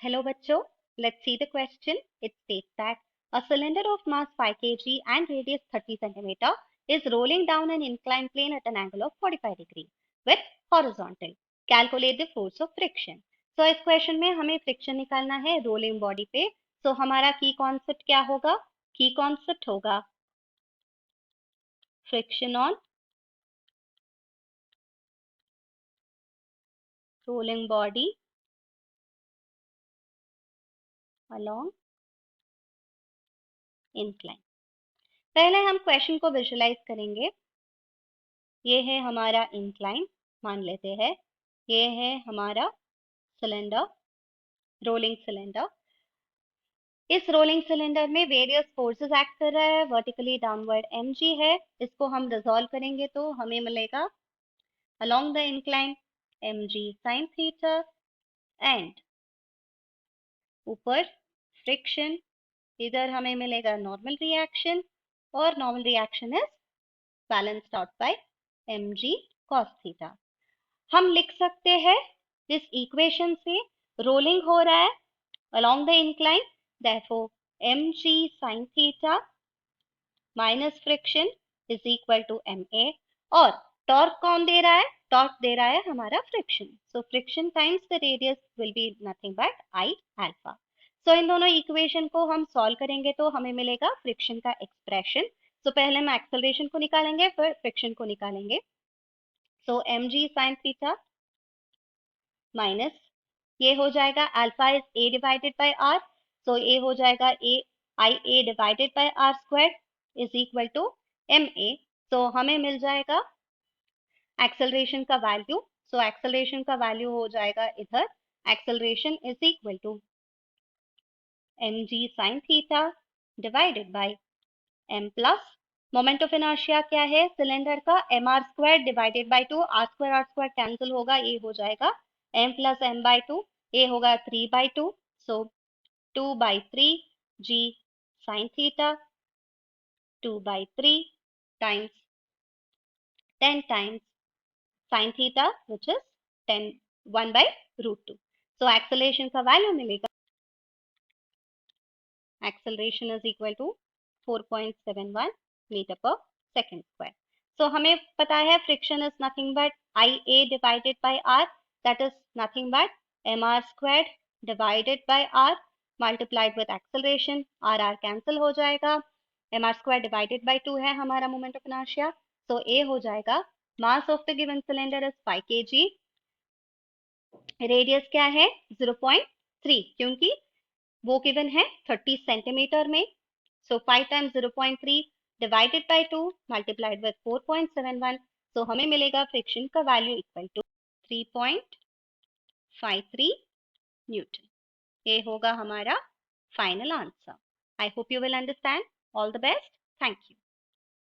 Hello बच्चों, let's see the question. It states that a cylinder of mass 5 kg and radius 30 centimeter is rolling down an inclined plane at an angle of 45 degree with horizontal. Calculate the force of friction. So इस question में हमें friction निकालना है rolling body पे. So हमारा की concept क्या होगा? की कॉन्सेप्ट होगा friction on rolling body along incline. पहले हम क्वेश्चन को विजुलाइज करेंगे. ये है हमारा इंक्लाइन, मान लेते हैं. ये है हमारा सिलेंडर, रोलिंग सिलेंडर. इस रोलिंग सिलेंडर में वेरियस फोर्सेस एक्ट कर रहा है. वर्टिकली डाउनवर्ड mg है. इसको हम रिजॉल्व करेंगे तो हमें मिलेगा along the incline mg sin theta and ऊपर फ्रिक्शन. इधर हमें मिलेगा नॉर्मल रिएक्शन और normal reaction is balanced out by mg cos theta. हम लिख सकते हैं इस इक्वेशन से रोलिंग हो रहा है along the incline, therefore mg sin theta minus friction is equal to ma. और टॉर्क कौन दे रहा है? टॉर्क दे रहा है हमारा friction. So friction times the radius will be nothing but I alpha. So इन दोनों इक्वेशन को हम सॉल्व करेंगे तो हमें मिलेगा फ्रिक्शन का एक्सप्रेशन. सो पहले हम एक्सेलरेशन को निकालेंगे, फिर फ्रिक्शन को निकालेंगे. So mg sin theta minus ये हो जाएगा alpha is A divided by R. So ये हो जाएगा A divided by R square is equal to M A. So हमें मिल जाएगा एक्सेलरेशन का वैल्यू. सो एक्सेलरेशन का वैल्यू हो जाएगा इधर. Acceleration is equal to M G sine theta divided by M plus moment of inertia क्या है सिलेंडर का? M R square divided by 2. Are square cancel होगा, ये हो जाएगा m प्लस एम बाई 2. ये होगा 3/2. So 2/3 g sin theta 2/3 times 10 times sin theta which is 10 1/√2. So acceleration का वैल्यू मिलेगा. Acceleration is equal to 4.71 metre per second square. So हमें पता है friction is nothing but I A divided by R, that is nothing but M R square divided by R multiplied with acceleration. R R cancel हो जाएगा. M R square divided by 2 है हमारा moment of inertia. सो ए हो जाएगा mass of the given cylinder is 5 kg. Radius क्या है? 0.3, क्योंकि वो गिवन है 30 सेंटीमीटर में. सो 5 times 0.3 divided by 2 multiplied with 4.71. सो हमें मिलेगा फ्रिक्शन का वैल्यू इक्वल टू 3.53 न्यूटन. ये होगा हमारा final answer. I hope you will understand. All the best. Thank you.